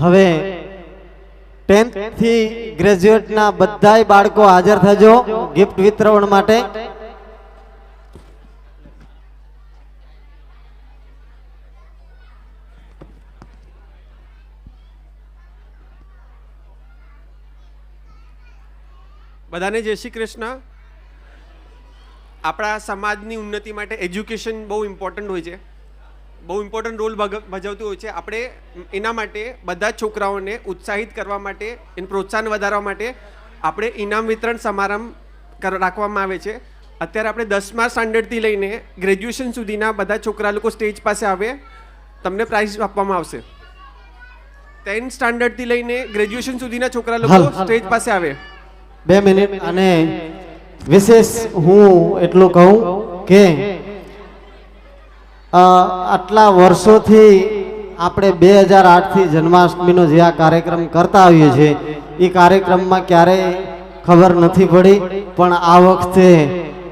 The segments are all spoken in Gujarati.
હવે 10th થી ગ્રેજ્યુએટના બધાય બાળકો હાજર થજો ગિફ્ટ વિતરણ માટે. બધાને જય શ્રી કૃષ્ણ. આપણા સમાજની ઉન્નતિ માટે એજ્યુકેશન બહુ ઇમ્પોર્ટન્ટ હોય છે, બહુ ઇમ્પોર્ટન્ટ રોલ ભજવતું હોય છે. આપણે એના માટે બધા જ છોકરાઓને ઉત્સાહિત કરવા માટે, એને પ્રોત્સાહન વધારવા માટે આપણે ઇનામ વિતરણ સમારંભ રાખવામાં આવે છે. અત્યારે આપણે 10મા સ્ટાન્ડર્ડથી લઈને ગ્રેજ્યુએશન સુધીના બધા છોકરા લોકો સ્ટેજ પાસે આવે, તમને પ્રાઇઝ આપવામાં આવશે. 10th સ્ટાન્ડર્ડથી લઈને ગ્રેજ્યુએશન સુધીના છોકરા લોકો સ્ટેજ પાસે આવે. 2 મિનિટ. અને વિશેષ હું એટલું કહું કે આટલા વર્ષોથી આપણે 2008થી જન્માષ્ટમીનો જે આ કાર્યક્રમ કરતા આવીએ છીએ એ કાર્યક્રમમાં ક્યારેય ખબર નથી પડી, પણ આ વખતે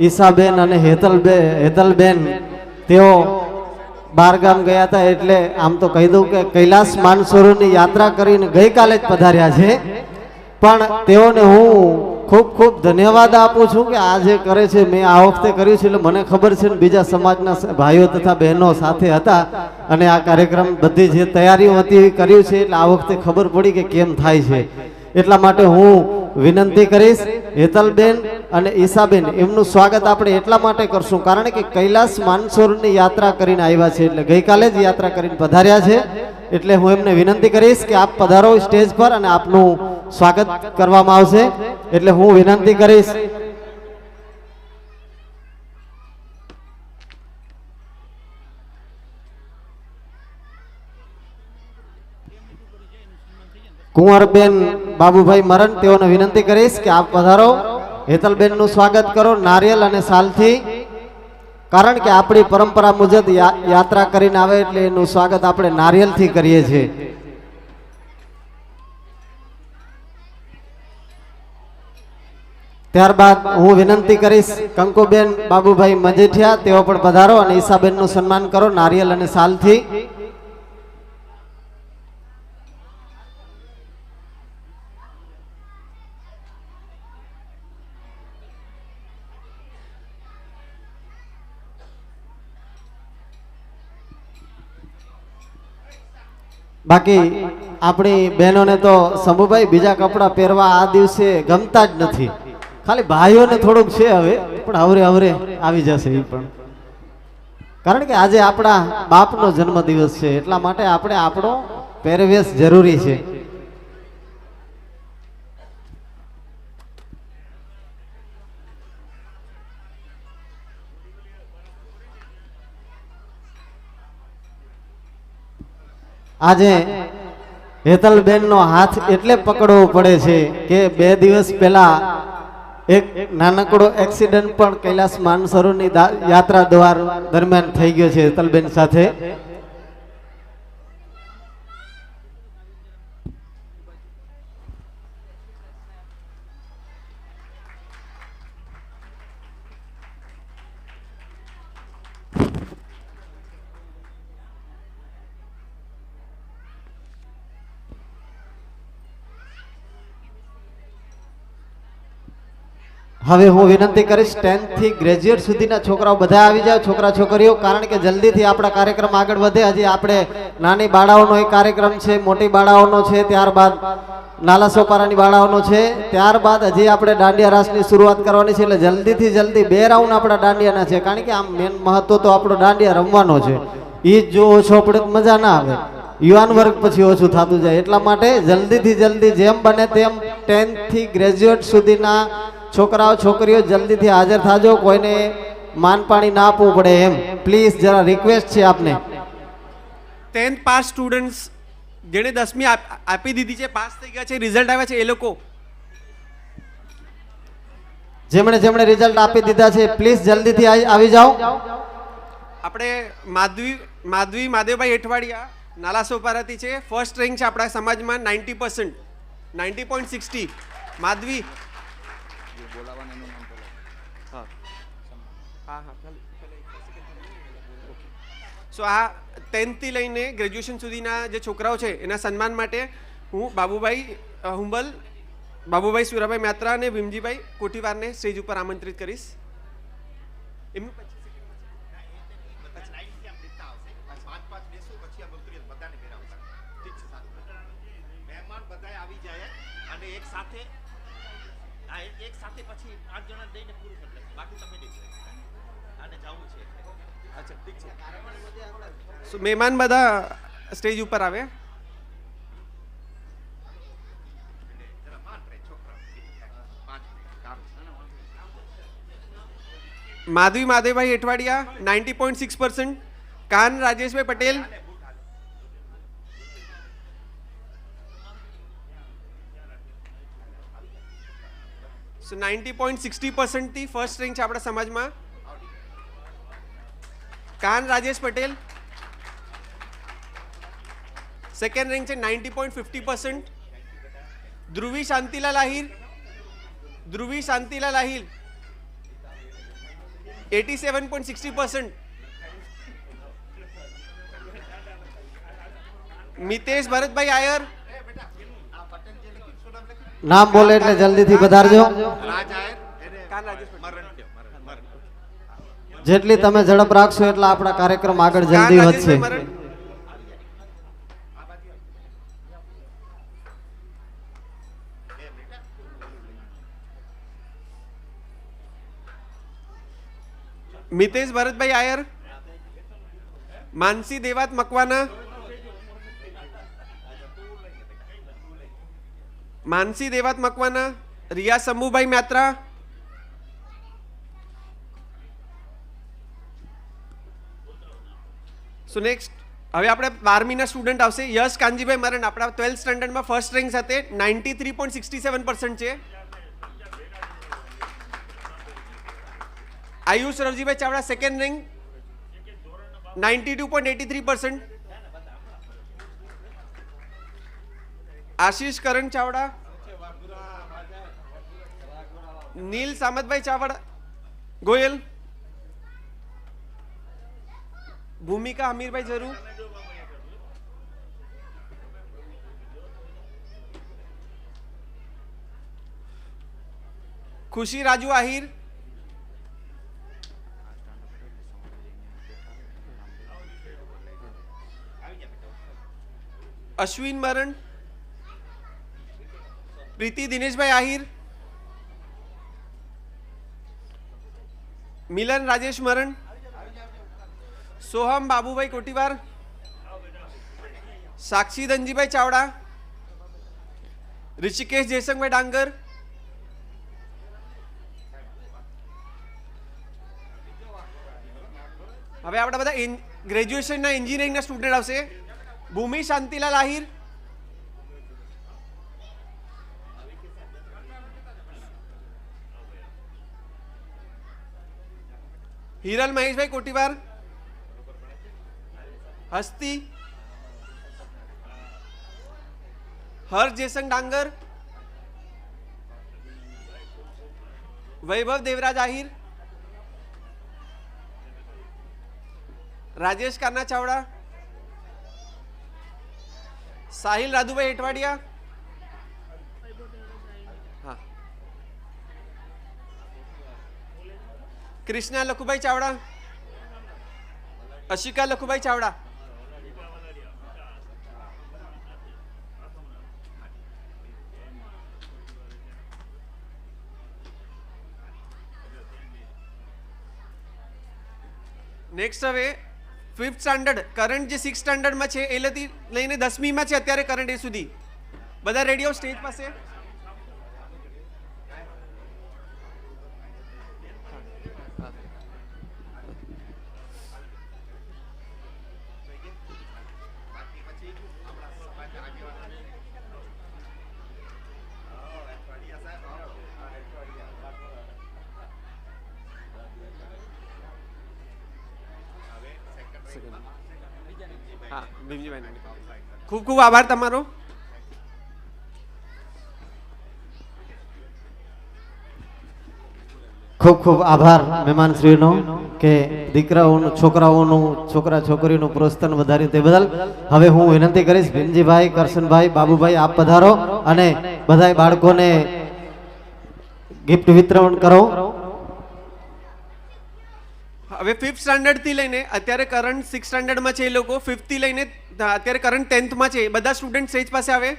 ઈશાબેન અને હેતલબેન તેઓ બહારગામ ગયા હતા, એટલે આમ તો કહી દઉં કે કૈલાસ માનસરોવરની યાત્રા કરીને ગઈકાલે જ પધાર્યા છે. પણ તેઓને હું ખૂબ ખૂબ ધન્યવાદ આપું છું કે આ જે કરે છે, મેં આ વખતે કર્યું છે એટલે મને ખબર છે ને બીજા સમાજના ભાઈઓ તથા બહેનો સાથે હતા અને આ કાર્યક્રમ બધી જે તૈયારીઓ હતી એ કર્યું છે, એટલે આ વખતે ખબર પડી કે કેમ થાય છે. એટલા માટે હું વિનંતી કરીશ હેતલબેન અને ઈશાબેન, એમનું સ્વાગત આપણે એટલા માટે કરશું કારણ કે કૈલાસ માનસરોવરની યાત્રા કરીને આવ્યા છે, એટલે ગઈકાલે જ યાત્રા કરીને પધાર્યા છે. એટલે હું એમને વિનંતી કરીશ કે આપ પધારો સ્ટેજ પર અને આપનું સ્વાગત કરવામાં આવશે. એટલે હું વિનંતી કરીશ કુંવરબેન બાબુભાઈ મરણ, તેઓને વિનંતી કરીશ કે આપ પધારો, હેતલબેન નું સ્વાગત કરો નારિયેલ અને શાલથી. કારણ કે આપણી પરંપરા મુજબ યાત્રા કરીને આવે એટલે એનું સ્વાગત આપણે નારિયેલથી કરીએ છીએ. ત્યારબાદ હું વિનંતી કરીશ કંકુબેન બાબુભાઈ મજીઠિયા, તેઓ પણ પધારો અને ઈશાબેન નું સન્માન કરો નારિયેલ અને શાલથી. બાકી આપણી બહેનોને તો શંભુભાઈ બીજા કપડાં પહેરવા આ દિવસે ગમતા જ નથી, ખાલી ભાઈઓને થોડુંક છે હવે, પણ હવરે હવરે આવી જશે એ પણ. કારણ કે આજે આપણા બાપનો જન્મદિવસ છે, એટલા માટે આપણે આપણો પહેરવેશ જરૂરી છે. આજે હેતલબેન નો હાથ એટલે પકડવો પડે છે કે 2 દિવસ પહેલા એક નાનકડો એક્સિડન્ટ પણ કૈલાસ માનસરોવરની યાત્રા દરમિયાન થઈ ગયો છે હેતલબેન સાથે. હવે હું વિનંતી કરીશ 10th થી ગ્રેજ્યુએટ સુધીના છોકરાઓ બધા આવી જાવ, છોકરા છોકરીઓ, કારણ કે જલ્દીથી આપણા કાર્યક્રમ આગળ વધે. હજી આપણે નાની બાળાઓનો એક કાર્યક્રમ છે, મોટી બાળાઓનો છે, ત્યારબાદ નાલા સોપારાની બાળાઓનો છે, ત્યારબાદ હજી આપણે દાંડિયા રાસની શરૂઆત કરવાની છે. એટલે જલ્દીથી જલ્દી 2 રાઉન્ડ આપણા દાંડિયાના છે, કારણ કે આમ મેન મહત્વ તો આપણો દાંડિયા રમવાનો છે. એ જ જો ઓછો પડે તો મજા ના આવે, યુવાન વર્ગ પછી ઓછું થતું જાય. એટલા માટે જલ્દીથી જલ્દી જેમ બને તેમ 10th થી ગ્રેજ્યુએટ સુધીના છોકરાઓ છોકરીઓ જલ્દીથી હાજર થાજો, કોઈને માન પાણી ના આપવું પડે એમ પ્લીઝ જરા રિક્વેસ્ટ છે આપને. 10th પાસ સ્ટુડન્ટ્સ જેણે 10મી આપી દીધી છે, પાસ થઈ ગયા છે, રિઝલ્ટ આવ્યા છે, એ લોકો જેમણે રિઝલ્ટ આપી દીધા છે પ્લીઝ જલ્દીથી આવી જાઓ. આપણે માધવભાઈ એઠવાડિયા નાલા સોપારાથી છે, ફર્સ્ટ રેન્ક છે આપણા સમાજમાં 90%, 90.60. માધવી સો આ 10th થી લઈને ગ્રેજ્યુએશન સુધીના જે છોકરાઓ છે એના સન્માન માટે હું બાબુભાઈ હુંબલ, બાબુભાઈ સુરાભાઈ મ્યાત્રા અને ભીમજીભાઈ કોઠીવારને સ્ટેજ ઉપર આમંત્રિત કરીશ. એમનું મહેમાન બધા સ્ટેજ ઉપર આવે. માધવી માધવભાઈ એઠવાડિયા 90.6%, કાન રાજેશભાઈ પટેલ 90.60% થી ફર્સ્ટ રેન્ક છે આપણા સમાજમાં. કાન રાજેશ પટેલ સેકન્ડ રેન્ક છે 90.50%. ધ્રુવી શાંતિલાલ આહિર 87.60%. મિતેશ ભરતભાઈ આયર નામ બોલે એટલે જલ્દીથી પધારજો. કાન રાજેશ પટેલ. જેટલી તમે ઝડપ રાખશો એટલા આપણા કાર્યક્રમ આગળ કાન જલ્દી વધશે. રાજેશભાઈ મરણ. મિતેશ ભરતભાઈ આયર, માનસી દેવાત મકવાના, રિયા શંભુભાઈ મ્યાત્રા, સો નેક્સ્ટ હવે આપણે 12મીના સ્ટુડન્ટ આવશે. યશ કાનજીભાઈ મરણ આપણા 12th સ્ટાન્ડર્ડમાં ફર્સ્ટ રેન્ક સાથે 93.67% છે. Ayush Ravjibhai Chavda second rank 92.83%. આશીષ કરણ ચાવડા, નીલ સામતભાઈ ચાવડા ગોયલ, ભૂમિકા હમીરભાઈ જરૂર, ખુશી રાજુ આહિર, અશ્વિન મરણ, પ્રીતિ દિનેશભાઈ આહિર, મિલન રાજેશ મરણ, સોહમ બાબુભાઈ કોટીવાર, સાક્ષી ધનજીભાઈ ચાવડા, ઋષિકેશ જયસંગભાઈ ડાંગર, હવે આપણા બધા ગ્રેજ્યુએશનના એન્જિનિયરિંગના સ્ટુડન્ટ આવશે. ભૂમિ શાંતિલાલ આહિર, હિરલ મહેશભાઈ કોટીવાર, હસ્તી, હર્ષ જયસંગ ડાંગર, વૈભવ દેવરાજ આહિર, રાજેશ કાના ચાવડા, સાહિલ રાધુભાઈ એઠવાડિયા, હા, કૃષ્ણા લખુભાઈ ચાવડા, અશિકા લખુભાઈ ચાવડા, નેક્સ્ટ હવે 5th સ્ટાન્ડર્ડ કરંટ જે 6th સ્ટાન્ડર્ડમાં છે એ લઈને 10મીમાં છે અત્યારે કરંટ એ સુધી. બધા રેડિયો સ્ટેજ પાસે. હા ભીમજીભાઈ, ખૂબ ખૂબ આભાર તમારો. ખૂબ ખૂબ આભાર મહેમાનશ્રીનો કે દીકરાઓનું છોકરા છોકરીનું પ્રોત્સાહન વધાર્યું તે બદલ હવે હું વિનંતી કરીશ ભીમજીભાઈ, કરશનભાઈ, બાબુભાઈ આપ પધારો અને બધાય બાળકોને ગિફ્ટ વિતરણ કરો. હવે 5th સ્ટાન્ડર્ડ થી લઈને અત્યારે કરંટ 6th સ્ટાન્ડર્ડમાં છે એ લોકો, 5th થી લઈને અત્યારે કરંટ 10th માં છે બધા સ્ટુડન્ટ સ્ટેજ પાસે આવે.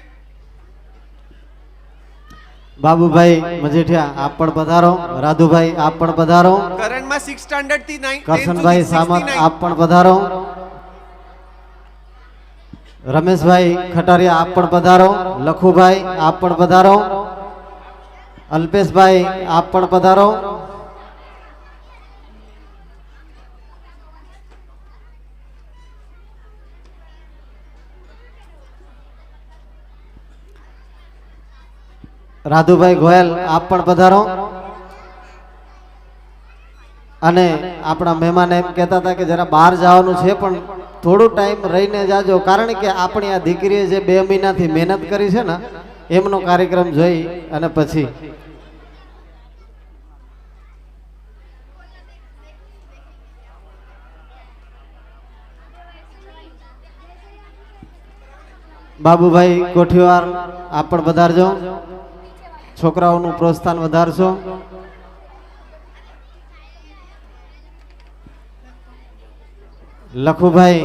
બાબુભાઈ મજીઠિયા આપ પણ પધારો. રાધુભાઈ આપ પણ પધારો. કરંટમાં 6th સ્ટાન્ડર્ડ થી 9th કરશનભાઈ સામત આપ પણ પધારો. રમેશભાઈ ખટારિયા આપ પણ પધારો. લખુભાઈ આપ પણ પધારો. અલ્પેશભાઈ આપ પણ પધારો. રાધુભાઈ ગોયલ આપ પણ પધારો. અને આપણા મહેમાન એમ કહેતા હતા કે જરા બહાર જવાનું છે પણ થોડું ટાઈમ રહીને જાજો, કારણ કે આપણી આ દીકરીએ જે 2 મહિનાથી મહેનત કરી છે ને એમનો કાર્યક્રમ જોઈ અને પછી બાબુભાઈ કોઠીવાર આપ પણ પધારજો. છોકરાઓનું પ્રોત્સાહન વધારશો. લખુભાઈ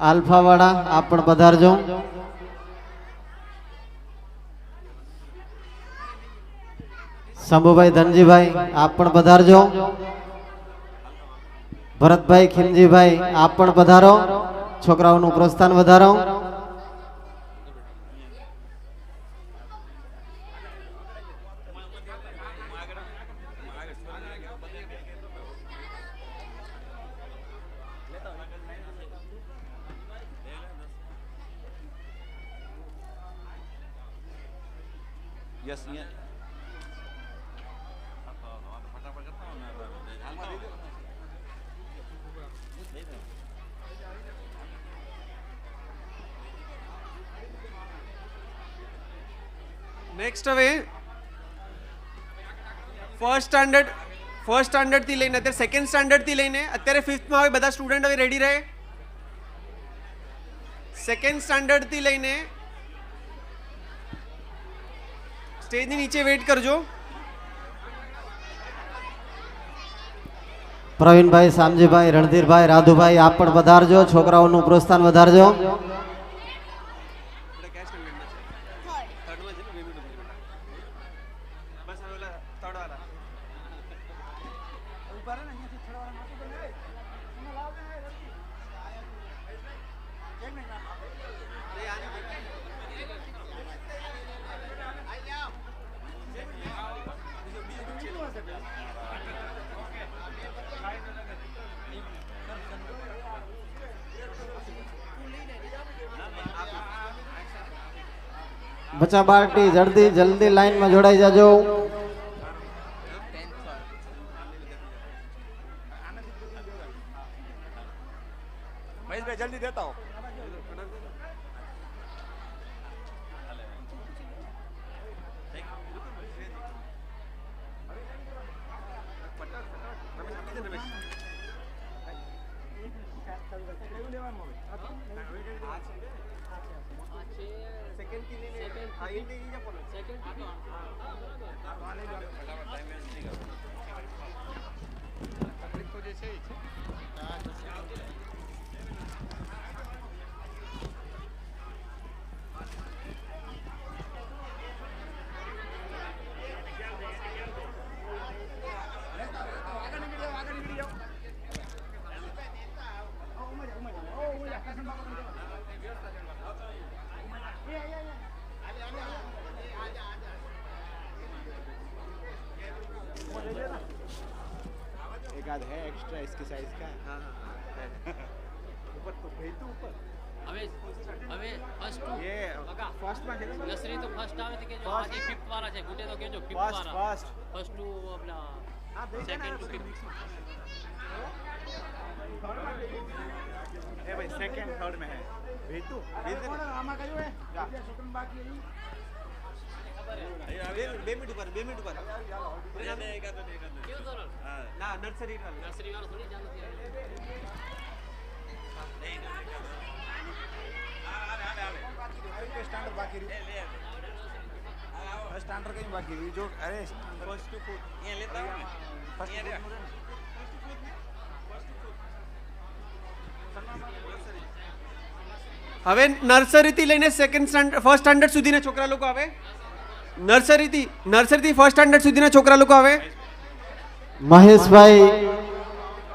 આલ્ફાવાળા આપ પણ પધારજો. શંભુભાઈ ધનજીભાઈ આપ પણ પધારજો. ભરતભાઈ ખીમજીભાઈ આપ પણ પધારો. છોકરાઓનું પ્રોત્સાહન વધારો. નેક્સ્ટ હવે ફર્સ્ટ સ્ટાન્ડર્ડ થી લઈને અત્યારે 2nd સ્ટાન્ડર્ડ થી લઈને અત્યારે 5th માં હવે બધા સ્ટુડન્ટ હવે રેડી રહે. 2nd સ્ટાન્ડર્ડ થી લઈને સ્ટેજની નીચે વેઇટ કરજો. પ્રવીણભાઈ, શામજીભાઈ, રણધીરભાઈ, રાધુભાઈ આપ પણ પધારજો. છોકરાઓનું પ્રોત્સાહન વધારજો. બચ્ચા બાળકી જલ્દી લાઈનમાં જોડાઈ જાજો. મહેશભાઈ જલ્દી દેતા હો. एक आध है एक्स्ट्रा इसकी साइज का. हाँ ऊपर तो भेज दो ऊपर. હવે ફર્સ્ટ ये फर्स्ट में खेलो. નર્સરી તો ફર્સ્ટ આવે તો કેજો આજે 5th વાળા છે ગુડે તો કેજો 5th फर्स्ट વાળા फर्स्ट. ફર્સ્ટ ટુ આપણા हाँ भेज देना. સેકન્ડ ટુ 5th ए भाई सेकंड थर्ड में है. भेज दो. भेज देना. आमा कयो है. जा. બે મિનિટ ઉપર કેવું ધોરણ? ના નર્સરી નર્સરી વાળો થોડી ચાલુ થયા. स्टैंडर्ड बाकी स्टैंडर्ड कहीं बाकी रही जो अरे ફર્સ્ટ ટુ ફોર્થ હવે નર્સરીથી લઈને સેકન્ડ સ્ટાન્ડર્ડ ફર્સ્ટ સ્ટાન્ડર્ડ સુધીના છોકરા લોકો આવે નર્સરીથી ફર્સ્ટ સ્ટાન્ડર્ડ સુધીના છોકરા લોકો આવે મહેશભાઈ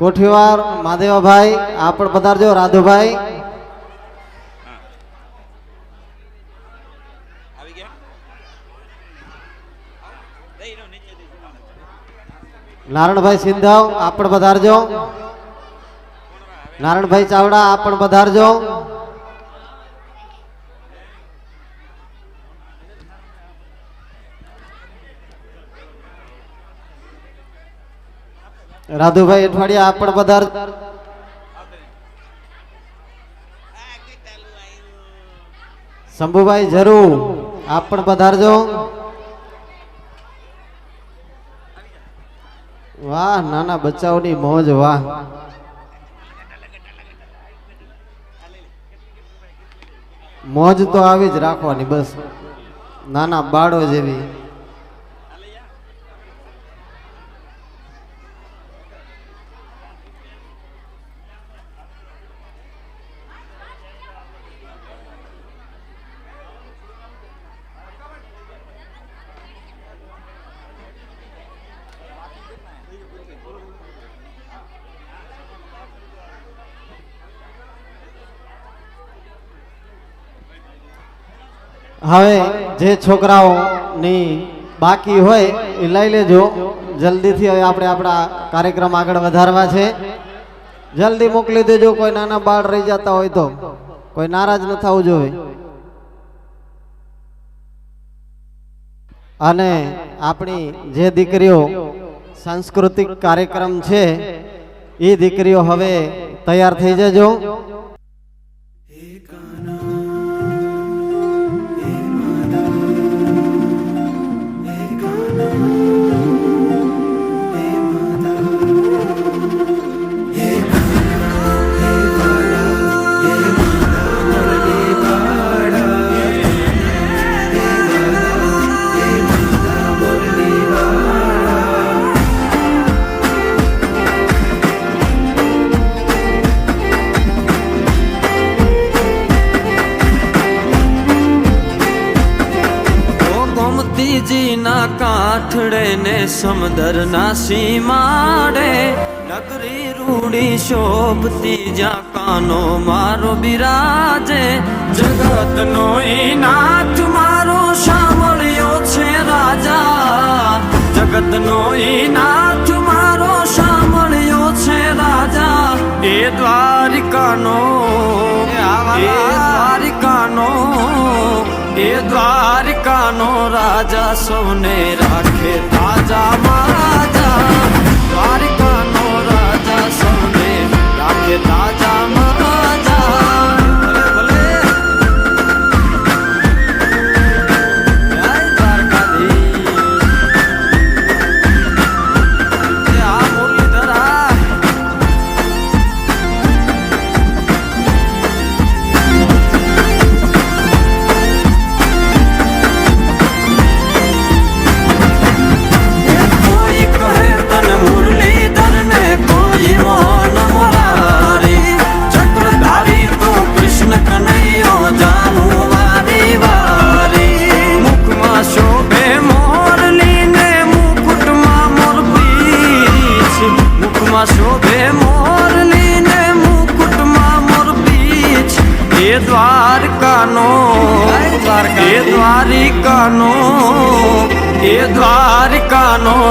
કોઠીવાર, માદેવાભાઈ આપ પણ પધારજો. રાધુભાઈ, આવી ગયા નારણભાઈ સિંધાવ આપ પણ પધારજો. નારણભાઈ ચાવડા આપ પણ પધારજો. રાધુભાઈ અઠવાડિયા આપ પણ પધાર. શંભુભાઈ જરૂર આપ પણ પધારજો. વાહ, નાના બચ્ચાઓની મોજ, વાહ. મોજ તો આવી જ રાખવાની, બસ નાના બાળો જેવી. હવે જે છોકરાઓની બાકી હોય એ લઈ લેજો જલ્દીથી. હવે આપણે આપણા કાર્યક્રમ આગળ વધારવા છે. જલ્દી મોકલી દેજો. કોઈ નાના બાળ રહી જતા હોય તો કોઈ નારાજ ન થવું જોઈએ. અને આપણી જે દીકરીઓ સાંસ્કૃતિક કાર્યક્રમ છે એ દીકરીઓ હવે તૈયાર થઈ જજો. ના કાંઠડે ને સમદર ના સીમાડે નગરી રૂડી શોભતી જ્યાં કાનો મારો બિરાજે જગત નો નાથ મારો સાંભળ્યો છે રાજા જગત નો નાથ મારો સાંભળ્યો છે રાજા એ દ્વારિકાનો એ દ્વારિકાનો રાજા સૌને રાખે તાજા માજા દ્વારિકાનો રાજા સૌને રાખે તાજા માજા ભલે જય દ્વારકાધીશ આ મુરલીધરા શોભે મોરલી ને મુકુટમાં મોર પીછ એ દ્વારિકાનો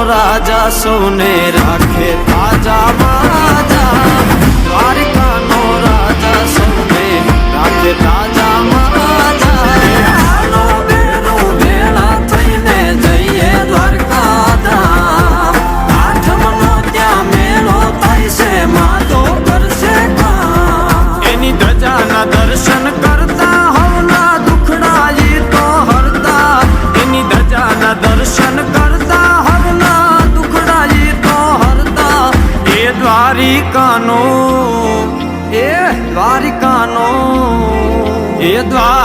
રાજા સૌને રાખે તાજા માજા દ્વારિકાનો રાજા સૌને રાખે તાજા માજા ભેળા થઈને જઈએ દ્વારકા ધામ આઠમનો ત્યાં મેળો થાય છે માતો કરશે કામ એની ધજાના દર્શન કરતા હવના દુખડા ઈ તો હરતા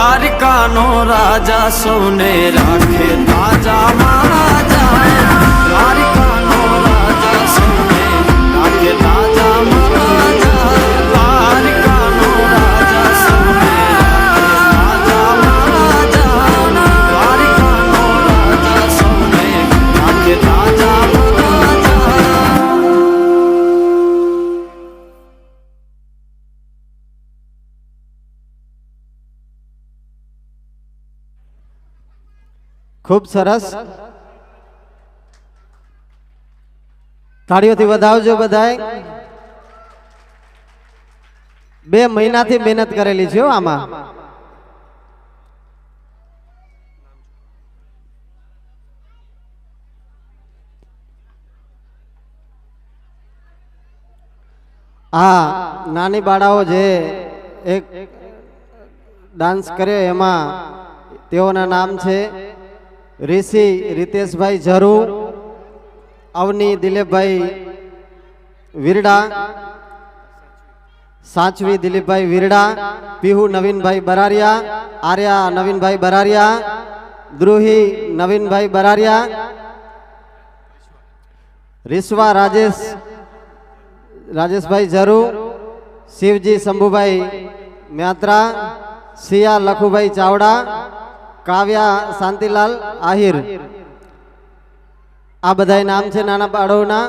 દ્વારિકાનો રાજા સૌને રાખે તાજા મહારાજા દ્વારિકાનો રાજા સૌને રાખે તાજા મહારાજા દ્વારિકાનો રાજા સૌને રાખે તાજા મહારાજા દ્વારિકાનો રાજા સૌને રાખે તાજા મહારાજા ખૂબ સરસ, તાળીઓથી વધાવજો બધાય. 2 મહિનાથી મહેનત કરેલી છે હો આમાં. હા, નાની બાળાઓ જે એક ડાન્સ કર્યો એમાં તેઓના નામ છે ऋषि रितेशभाई झरू, अवनी दिलीपभाई वीरडा, साचवी दिलीपभाई वीरडा, पीहू नवीनभाई बरारिया, आर्या नवीनभाई बरारिया, द्रोही नवीनभाई बरारिया, रिश्वा राजेशभाई झरू, शिवजी शंभुभाई म्यात्रा, सिया लखुभाई चावड़ा, काव्या शांतिलाल आहिर. आ बधाय नाम छे नाना बाळोना.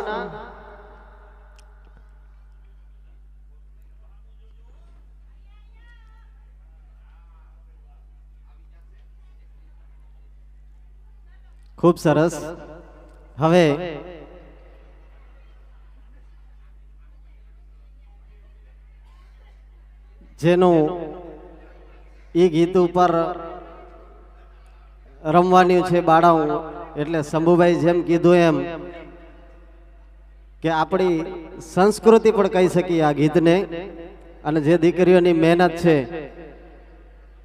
खूब सरस. हवे जेनु ई गीत पर रमवानी छे बाळाओ એટલે શંભુભાઈ જેમ કીધું એમ કે આપણી સંસ્કૃતિ પણ કહી શકીએ આ ગીતને. અને જે દીકરીઓની મહેનત છે,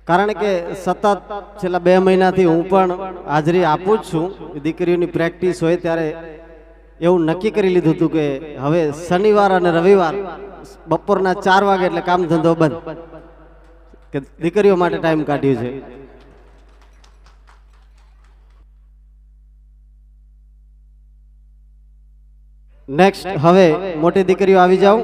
કારણ કે સતત છેલ્લા 2 મહિનાથી હું પણ હાજરી આપું જ છું. દીકરીઓની પ્રેક્ટિસ હોય ત્યારે એવું નક્કી કરી લીધું હતું કે હવે શનિવાર અને રવિવાર બપોરના 4 વાગે એટલે કામ ધંધો બંધ, કે દીકરીઓ માટે ટાઈમ કાઢ્યું છે. નેક્સ્ટ હવે મોટી દીકરીઓ આવી જાઓ.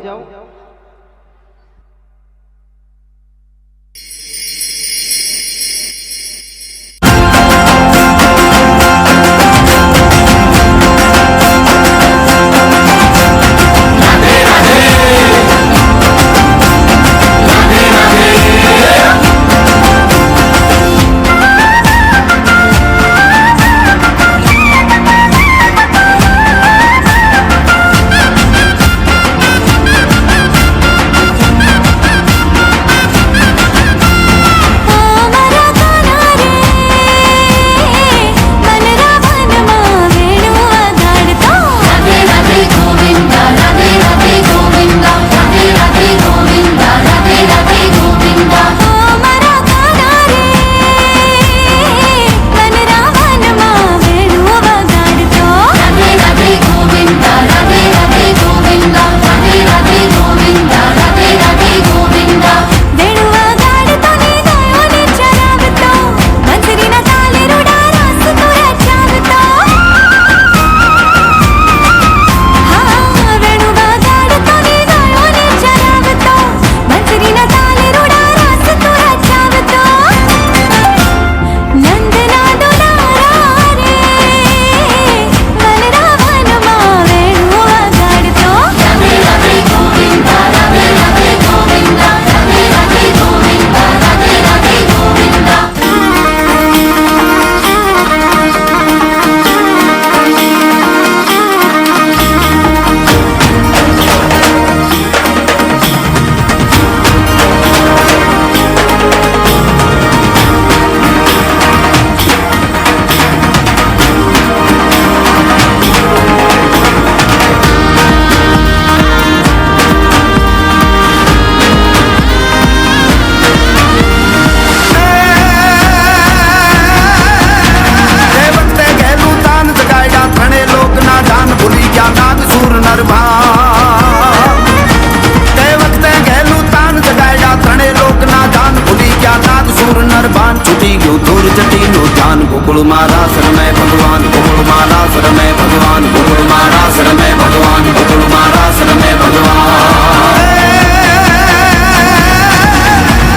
ભાન છૂટી ગયું ધૂળ ચટીનું ધ્યાન ગોકુળમાં રાસ રમે ભગવાન ગોકુળમાં રાસ રમે ભગવાન ગોકુળમાં રાસ રમે ભગવાન ગોકુળમાં રાસ રમે ભગવાન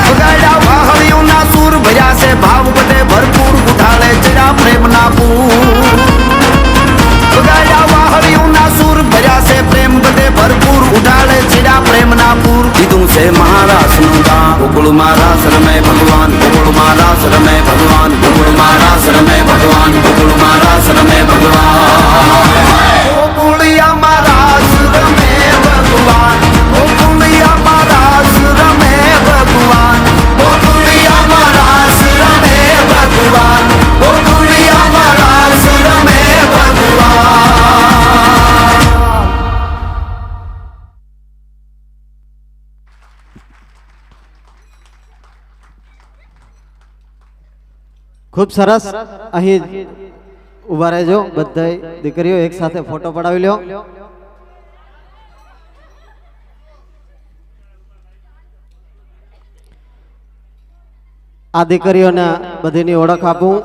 વગાડ્યા વાહળીઓના સૂર ભર્યા છે ભાવ બધે ભરપૂર ઉઠાડે ચડા પ્રેમના પૂર વગાડ્યા વાહળીઓના સૂર ભર્યા છે પ્રેમ બધે ભરપૂર ઉઠાડે ચડા પ્રેમના પૂર કીધું છે મહારાસનું ગામ ગોકુળમાં રાસ રમે ભગવાન ગોકુળમાં રાસ રમે ભગવાન ગોકુળમાં રાસ રમે ભગવાન ગોકુળમાં રાસ રમે ભગવાન ગોકુળિયામાં રાસ રમે ભગવાન ગોકુળિયામાં રાસ રમે ભગવાન ગોકુળિયામાં રાસ રમે ભગવાન ગોકુળિયામાં રાસ રમે ભગવાન ખૂબ સરસ. અહીં ઊભા રહેજો બધાય દીકરીઓ એક સાથે ફોટો પડાવી લ્યો. આ દીકરીઓને બધીની ઓળખ આપું.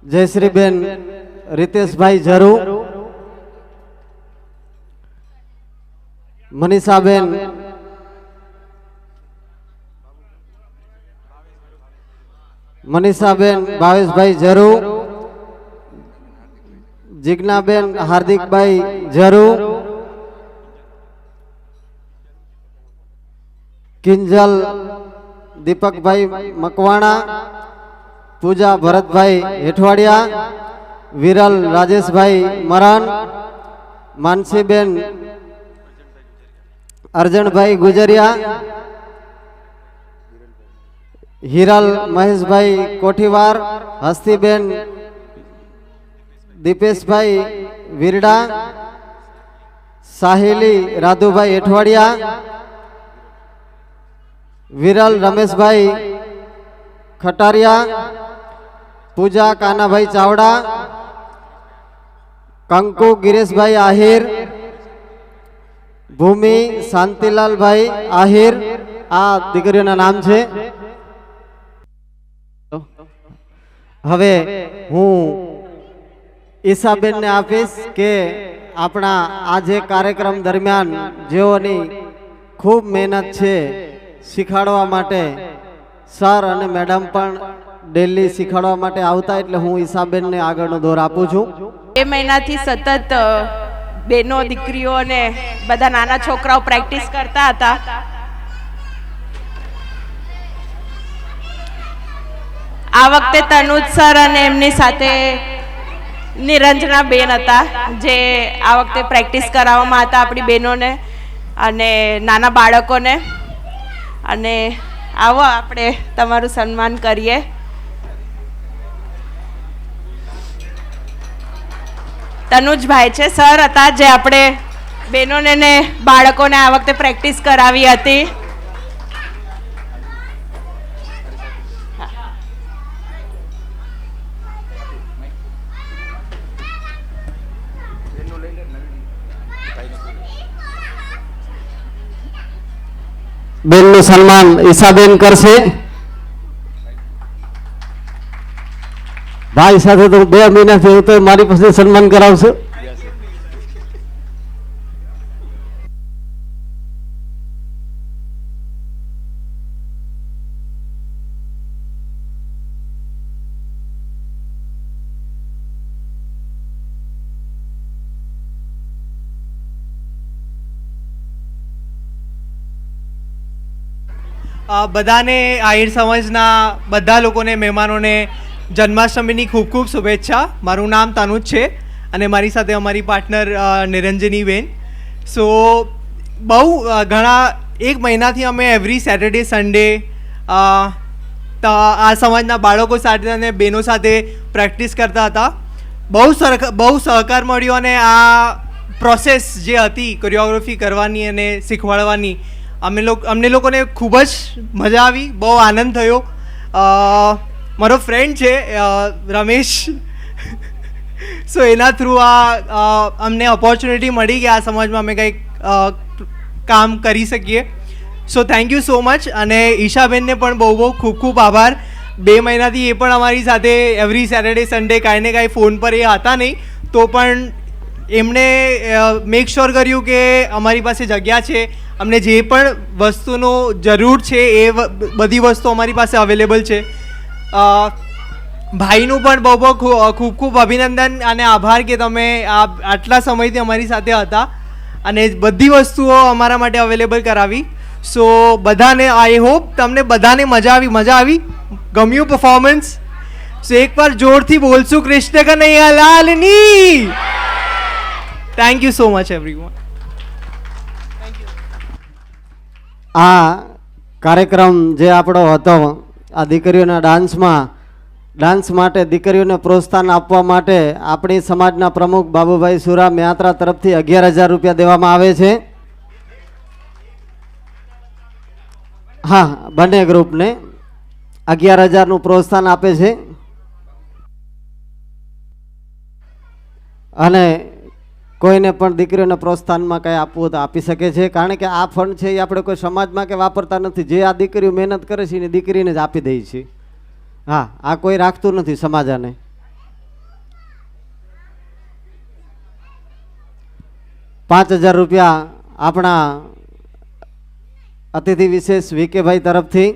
જયશ્રીબેન રીતેશભાઈ ઝરુ, મનીષાબેન ભાવેશભાઈ ઝરુ, જિજ્ઞાબેન હાર્દિકભાઈ ઝરુ, કિંજલ દીપકભાઈ મકવાણા, પૂજા ભરતભાઈ હેઠવાડિયા, વિરલ રાજેશભાઈ મરાન, માનસીબેન અર્જણભાઈ ગુજરિયા, હિરલ મહેશભાઈ કોઠીવાર, હસ્તીબેન દીપેશભાઈ વિરડા, સાહેલી રાધુભાઈ હેઠવાડિયા, વિરલ રમેશભાઈ ખટારિયા, પૂજા કાનાભાઈ ચાવડા, કંકુ ગિરીશભાઈ આહિર, ભૂમિ શાંતિલાલભાઈ આહિર. આ દીકરીઓના નામ છે. હવે હું ઈશાબેનને આપીશ કે આપણા આ જે કાર્યક્રમ દરમિયાન જેઓની ખૂબ મહેનત છે શીખવાડવા માટે, સર અને મેડમ પણ ડેલી શીખવાડવા માટે આવતા, એટલે હું ઈશાબેનને આગળનો દોર આપું છું. 2 મહિનાથી સતત બેનો દીકરીઓ અને બધા નાના છોકરાઓ પ્રેક્ટિસ કરતા હતા. આ વખતે તનુજ સર અને એમની સાથે નિરંજના બેન હતા જે આ વખતે પ્રેક્ટિસ કરાવવામાં હતા આપણી બહેનોને અને નાના બાળકોને. અને આવો આપણે તમારું સન્માન કરીએ. તનુજભાઈ છે સર હતા જે આપણે બહેનોને ને બાળકોને આ વખતે પ્રેક્ટિસ કરાવી હતી. બેનનું સન્માન ઈશાબેન કરશે. ભાઈ સાથે તો 2 મહિનાથી હું તો મારી પાસે સન્માન કરાવશું. બધાને આહિર સમાજના બધા લોકોને મહેમાનોને જન્માષ્ટમીની ખૂબ ખૂબ શુભેચ્છા. મારું નામ તનુજ છે અને મારી સાથે અમારી પાર્ટનર નિરંજનીબેન. સો બહુ ઘણા 1 મહિનાથી અમે એવરી સેટરડે સન્ડે આ સમાજના બાળકો સાથે અને બહેનો સાથે પ્રેક્ટિસ કરતા હતા. બહુ સહકાર મળ્યો અને આ પ્રોસેસ જે હતી કોરિયોગ્રાફી કરવાની અને શીખવાડવાની અમને લોકોને ખૂબ જ મજા આવી, બહુ આનંદ થયો. મારો ફ્રેન્ડ છે રમેશ, સો એના થ્રુ અમને ઓપોર્ચ્યુનિટી મળી કે આ સમાજમાં અમે કંઈક કામ કરી શકીએ. So thank you so much. અને ઈશાબેનને પણ બહુ બહુ ખૂબ ખૂબ આભાર. 2 મહિનાથી એ પણ અમારી સાથે એવરી સેટરડે સન્ડે કાંઈ ને કાંઈ ફોન પર એ હતા નહીં, તો પણ એમણે મેક શ્યોર કર્યું કે અમારી પાસે જગ્યા છે, અમને જે પણ વસ્તુનો જરૂર છે એ બધી વસ્તુ અમારી પાસે અવેલેબલ છે. ભાઈનું પણ બહુ બહુ ખૂબ ખૂબ અભિનંદન અને આભાર કે તમે આટલા સમયથી અમારી સાથે હતા અને બધી વસ્તુઓ અમારા માટે અવેલેબલ કરાવી. સો બધાને આઈ હોપ તમને બધાને મજા આવી, ગમ્યું પરફોર્મન્સ? સો એકવાર જોરથી બોલશું કૃષ્ણ કનૈયા લાલની. Thank you so much everyone. આ કાર્યક્રમ જે આપણો હતો, આ દીકરીઓના ડાન્સ માટે દીકરીઓને પ્રોત્સાહન આપવા માટે આપણી સમાજના પ્રમુખ બાબુભાઈ સુરા યાત્રા તરફથી 11,000 રૂપિયા દેવામાં આવે છે. હા, બંને ગ્રુપને 11,000નું પ્રોત્સાહન આપે છે. અને કોઈને પણ દીકરીઓને પ્રોત્સાહનમાં કંઈ આપવું તો આપી શકે છે, કારણ કે આ ફંડ છે એ આપણે કોઈ સમાજમાં કે વાપરતા નથી. જે આ દીકરીઓ મહેનત કરે છે એની દીકરીને જ આપી દઈએ છીએ. હા, આ કોઈ રાખતું નથી સમાજાને. ₹5,000 આપણા અતિથિ વિશેષ વીકેભાઈ તરફથી,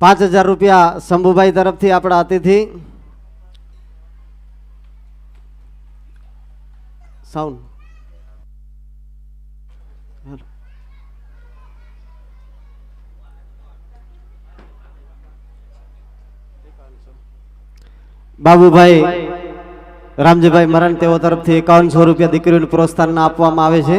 ₹5,000 શંભુભાઈ તરફથી આપણા અતિથિ. સાઉન્ડ બાબુભાઈ રામજીભાઈ મરણ તેઓ તરફથી ₹5100 દીકરીઓને પ્રોત્સાહન આપવામાં આવે છે.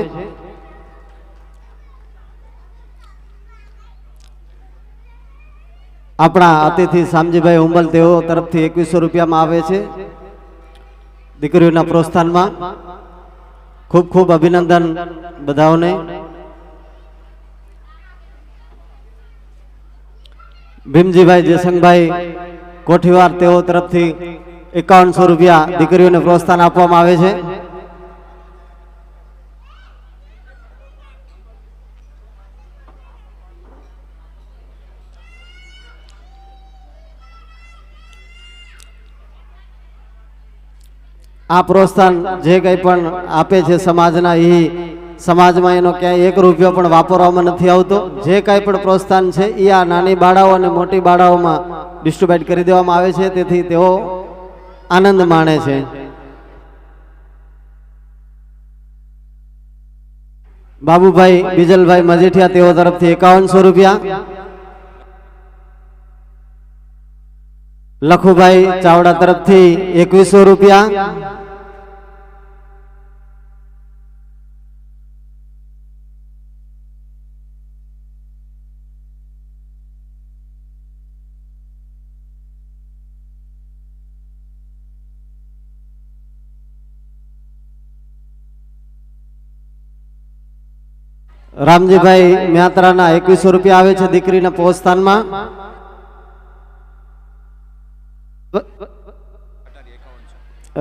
આપણા અતિથિ શામજીભાઈ હુંબલ તેઓ તરફથી ₹2100 આવે છે દીકરીઓના પ્રોત્સાહનમાં. ખૂબ ખૂબ અભિનંદન બધાઓને. ભીમજીભાઈ જયસંગભાઈ કોઠીવાર તેઓ તરફથી ₹5100 દીકરીઓને પ્રોત્સાહન આપવામાં આવે છે. આ પ્રોત્સાહન જે કંઈ પણ આપે છે સમાજના, એ સમાજમાં એનો ક્યાંય ₹1 પણ વાપરવામાં નથી આવતો. જે કાંઈ પણ પ્રોત્સાહન છે એ આ નાની બાળાઓ અને મોટી બાળાઓમાં ડિસ્ટ્રીબ્યુટ કરી દેવામાં આવે છે, તેથી તેઓ આનંદ માણે છે. બાબુભાઈ બીજલભાઈ મજીઠિયા તેઓ તરફથી ₹5100. લખુભાઈ ચાવડા તરફથી ₹2100. રામજીભાઈ મ્યાત્રાના ₹2100 આવે છે દીકરીના પ્રોત્સાહનમાં.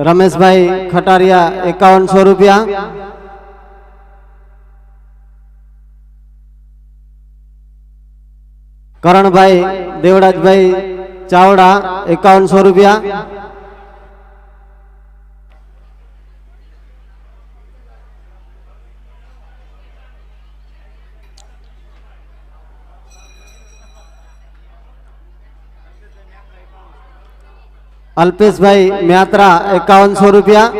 રમેશભાઈ ખટારિયા ₹5100. કરણભાઈ દેવડાજભાઈ ચાવડા ₹5100. અલ્પેશભાઈ મ્યાત્રા ₹5100.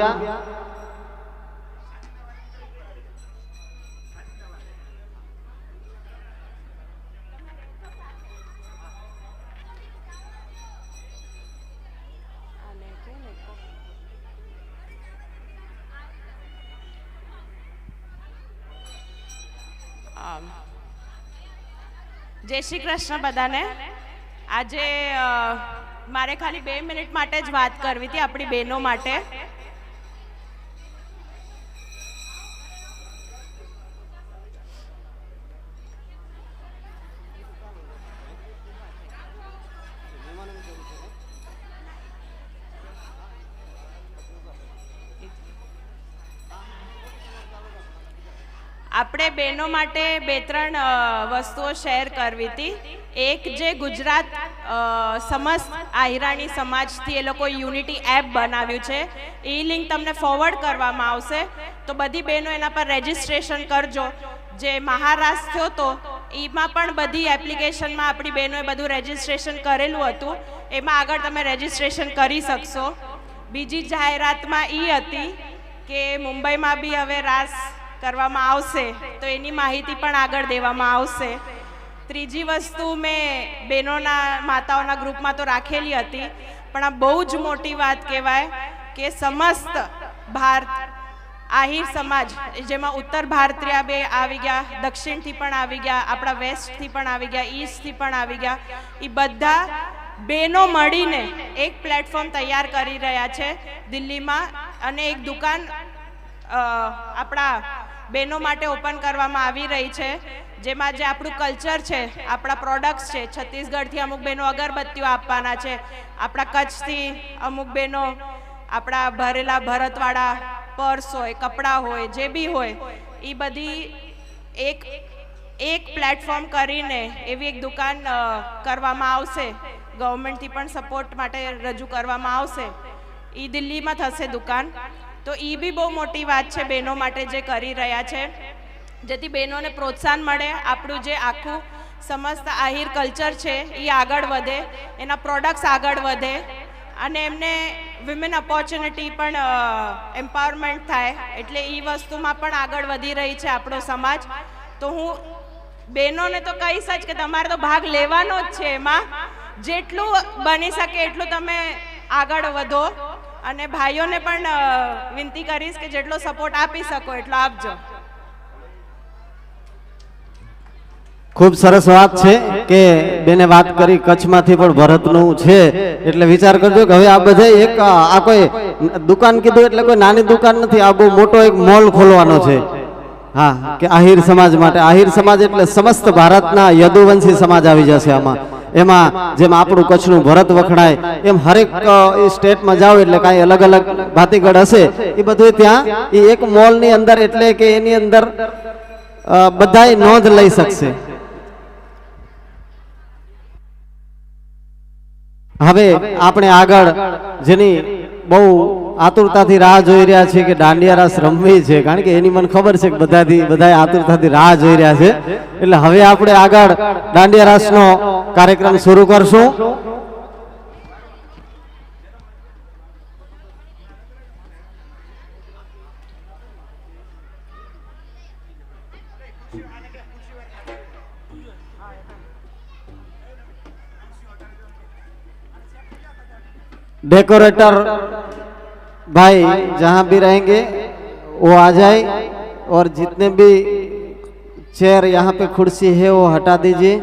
જય શ્રી કૃષ્ણ બધાને. આજે મારે ખાલી 2 મિનિટ માટે જ વાત કરવી હતી આપણી બહેનો માટે. આપણે બહેનો માટે 2-3 વસ્તુઓ શેર કરવી હતી. એક જે ગુજરાત સમસ્ત આહિરાણી સમાજથી એ લોકો યુનિટી એપ બનાવ્યું છે, એ લિંક તમને ફોરવર્ડ કરવામાં આવશે, તો બધી બહેનો એના પર રજિસ્ટ્રેશન કરજો. જે મહારાષ્ટ્ર થયો તો એમાં પણ બધી એપ્લિકેશનમાં આપણી બહેનોએ બધું રજિસ્ટ્રેશન કરેલું હતું, એમાં આગળ તમે રજિસ્ટ્રેશન કરી શકશો. બીજી જાહેરાતમાં એ હતી કે મુંબઈમાં બી હવે રાસ કરવામાં આવશે, તો એની માહિતી પણ આગળ દેવામાં આવશે. ત્રીજી વસ્તુ મેં બહેનોના માતાઓના ગ્રુપમાં તો રાખેલી હતી, પણ આ બહુ જ મોટી વાત કહેવાય કે સમસ્ત ભારત આહિર સમાજ, જેમાં ઉત્તર ભારતીય બે આવી ગયા, દક્ષિણથી પણ આવી ગયા, આપણા વેસ્ટથી પણ આવી ગયા, ઈસ્ટથી પણ આવી ગયા, એ બધા બહેનો મળીને એક પ્લેટફોર્મ તૈયાર કરી રહ્યા છે દિલ્હીમાં, અને એક દુકાન આપણા બહેનો માટે ઓપન કરવામાં આવી રહી છે, જેમાં જે આપણું કલ્ચર છે, આપણા પ્રોડક્ટ્સ છે. છત્તીસગઢથી અમુક બહેનો અગરબત્તીઓ આપવાના છે, આપણા કચ્છથી અમુક બહેનો આપણા ભરેલા ભરતવાળા પર્સ હોય, કપડાં હોય, જે બી હોય, એ બધી એક પ્લેટફોર્મ કરીને એવી એક દુકાન કરવામાં આવશે. ગવર્મેન્ટથી પણ સપોર્ટ માટે રજૂ કરવામાં આવશે. એ દિલ્હીમાં થશે દુકાન, તો એ બી બહુ મોટી વાત છે બહેનો માટે જે કરી રહ્યા છે, જેથી બહેનોને પ્રોત્સાહન મળે, આપણું જે આખું સમસ્ત આહિર કલ્ચર છે એ આગળ વધે, એના પ્રોડક્ટ્સ આગળ વધે, અને એમને વિમેન ઓપોર્ચ્યુનિટી પણ એમ્પાવરમેન્ટ થાય. એટલે એ વસ્તુમાં પણ આગળ વધી રહી છે આપણો સમાજ. તો હું બહેનોને તો કહીશ જ કે તમારે તો ભાગ લેવાનો જ છે એમાં, જેટલું બની શકે એટલું તમે આગળ વધો, અને ભાઈઓને પણ વિનંતી કરીશ કે જેટલો સપોર્ટ આપી શકો એટલો આપજો. ખૂબ સરસ વાત છે કે બેને વાત કરી કચ્છમાંથી પણ ભરતનું છે, એટલે વિચાર કરજો કે હવે આ બધા એક આ કોઈ દુકાન કીધું એટલે કોઈ નાની દુકાન નથી, આ બહુ મોટો એક મોલ ખોલવાનો છે. હા, કે આહિર સમાજ માટે. આહિર સમાજ એટલે સમસ્ત ભારતના યદુવંશી સમાજ આવી જશે આમાં. એમાં જેમ આપણું કચ્છનું ભરત વખણાય એમ હરેક સ્ટેટમાં જાઓ એટલે કાંઈ અલગ અલગ ભાતીગળ હશે, એ બધું ત્યાં એ એક મોલની અંદર, એટલે કે એની અંદર બધાય નોંધ લઈ શકશે. હવે આપણે આગળ જેની બહુ આતુરતાથી રાહ જોઈ રહ્યા છે કે દાંડિયા રાસ રમવી છે, કારણ કે એની મને ખબર છે કે બધા આતુરતાથી રાહ જોઈ રહ્યા છે, એટલે હવે આપણે આગળ દાંડિયા રાસનો કાર્યક્રમ શરૂ કરશું. डेकोरेटर भाई जहाँ भी रहेंगे वो आ जाए, और जितने भी चेयर यहाँ पे कुर्सी है वो हटा दीजिए.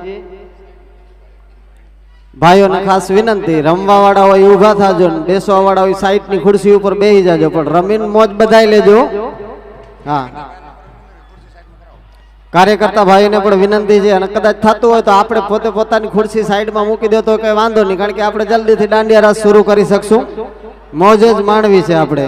भाइयों ने खास विनंती, रमवा वाला હોય ઊભા થાજો, બેસવા વાળા હોય સાઈડ ની ખુરશી ઉપર બેસી જાજો, પણ રમીન મોજ બધાઈ લેજો. હા, કાર્યકર્તા ભાઈને પણ વિનંતી છે, અને કદાચ થતું હોય તો આપણે પોતે પોતાની ખુરશી સાઈડમાં મૂકી દો તો કઈ વાંધો નહીં, કારણ કે આપણે જલ્દીથી દાંડિયા રાસ શરૂ કરી શકશું. મોજ જ માણવી છે આપણે.